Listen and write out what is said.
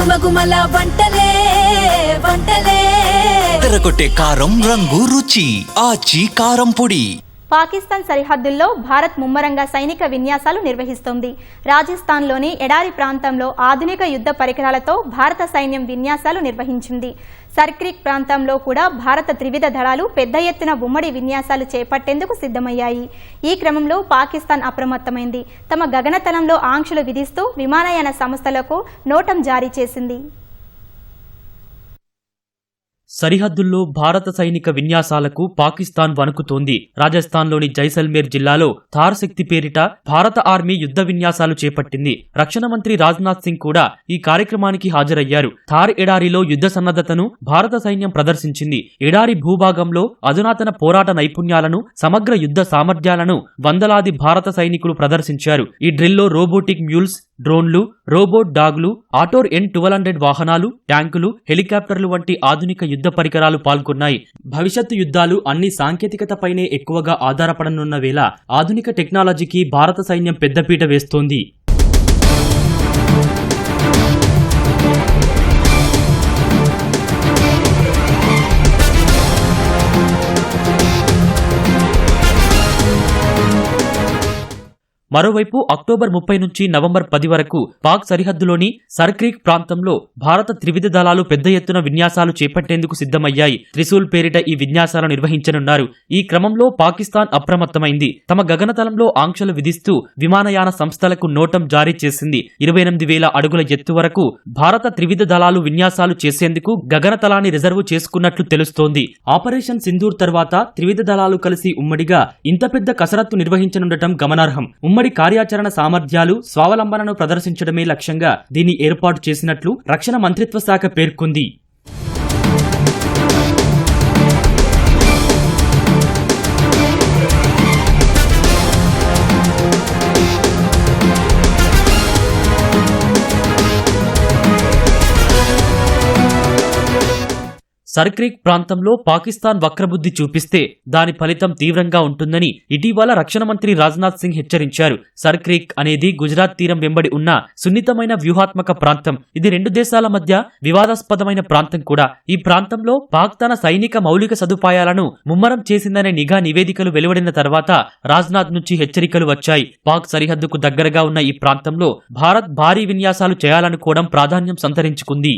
గుమగుమల వంటలే వంటలే తెరకొట్టే కారం రంగు రుచి ఆచి కారం పొడి. పాకిస్తాన్ సరిహద్దుల్లో భారత్ ముమ్మరంగా సైనిక విన్యాసాలు నిర్వహిస్తోంది. రాజస్థాన్లోని ఎడారి ప్రాంతంలో ఆధునిక యుద్ధ పరికరాలతో భారత సైన్యం విన్యాసాలు నిర్వహించింది. సర్క్రిక్ ప్రాంతంలో కూడా భారత త్రివిధ దళాలు పెద్ద ఎత్తున ఉమ్మడి విన్యాసాలు చేపట్టేందుకు సిద్ధమయ్యాయి. ఈ క్రమంలో పాకిస్తాన్ అప్రమత్తమైంది. తమ గగనతలంలో ఆంక్షలు విధిస్తూ విమానయాన సంస్థలకు నోటం జారీ చేసింది. సరిహద్దుల్లో భారత సైనిక విన్యాసాలకు పాకిస్తాన్ వణుకుతోంది. రాజస్థాన్లోని జైసల్మేర్ జిల్లాలో థార్ శక్తి పేరిట భారత ఆర్మీ యుద్ధ విన్యాసాలు చేపట్టింది. రక్షణ మంత్రి రాజ్నాథ్ సింగ్ కూడా ఈ కార్యక్రమానికి హాజరయ్యారు. థార్ ఎడారిలో యుద్ధ సన్నద్ధతను భారత సైన్యం ప్రదర్శించింది. ఎడారి భూభాగంలో అధునాతన పోరాట నైపుణ్యాలను, సమగ్ర యుద్ధ సామర్థ్యాలను వందలాది భారత సైనికులు ప్రదర్శించారు. ఈ డ్రిల్లో రోబోటిక్ మ్యూల్స్, డ్రోన్లు, రోబోట్ డాగ్లు, ఆటోర్ N-1200 వాహనాలు, ట్యాంకులు, హెలికాప్టర్లు వంటి ఆధునిక యుద్ధ పరికరాలు పాల్గొన్నాయి. భవిష్యత్తు యుద్ధాలు అన్ని సాంకేతికతపైనే ఎక్కువగా ఆధారపడనున్న వేళ ఆధునిక టెక్నాలజీకి భారత సైన్యం పెద్దపీట వేస్తోంది. మరోవైపు అక్టోబర్ 30 నుంచి నవంబర్ 10 వరకు పాక్ సరిహద్దులోని సర్క్రీక్ ప్రాంతంలో భారత త్రివిధ దళాలు పెద్ద ఎత్తున విన్యాసాలు చేపట్టేందుకు సిద్ధమయ్యాయి. త్రిశూల్ పేరిట ఈ విన్యాసాలు నిర్వహించనున్నారు. ఈ క్రమంలో పాకిస్తాన్ అప్రమత్తమైంది. తమ గగనతలంలో ఆంక్షలు విధిస్తూ విమానయాన సంస్థలకు నోటం జారీ చేసింది. 28,000 అడుగుల ఎత్తు వరకు భారత త్రివిధ దళాలు విన్యాసాలు చేసేందుకు గగనతలాన్ని రిజర్వు చేసుకున్నట్లు తెలుస్తోంది. ఆపరేషన్ సింధూర్ తర్వాత త్రివిధ దళాలు కలిసి ఉమ్మడిగా ఇంత పెద్ద కసరత్తు నిర్వహించనుండటం గమనార్హం. ఉమ్మడి కార్యాచరణ సామర్థ్యాలు, స్వావలంబనను ప్రదర్శించడమే లక్ష్యంగా దీన్ని ఏర్పాటు చేసినట్లు రక్షణ మంత్రిత్వ శాఖ పేర్కొంది. సర్క్రీక్ ప్రాంతంలో పాకిస్తాన్ వక్రబుద్ధి చూపిస్తే దాని ఫలితం తీవ్రంగా ఉంటుందని ఇటీవల రక్షణ మంత్రి రాజ్నాథ్ సింగ్ హెచ్చరించారు. సర్క్రీక్ అనేది గుజరాత్ తీరం వెంబడి ఉన్న సున్నితమైన వ్యూహాత్మక ప్రాంతం. ఇది రెండు దేశాల మధ్య వివాదాస్పదమైన ప్రాంతం కూడా. ఈ ప్రాంతంలో పాక్ తన సైనిక మౌలిక సదుపాయాలను ముమ్మరం చేసిందనే నిఘా నివేదికలు వెలువడిన తర్వాత రాజ్నాథ్ నుంచి హెచ్చరికలు వచ్చాయి. పాక్ సరిహద్దుకు దగ్గరగా ఉన్న ఈ ప్రాంతంలో భారత్ భారీ విన్యాసాలు చేయాలనుకోవడం ప్రాధాన్యం సంతరించుకుంది.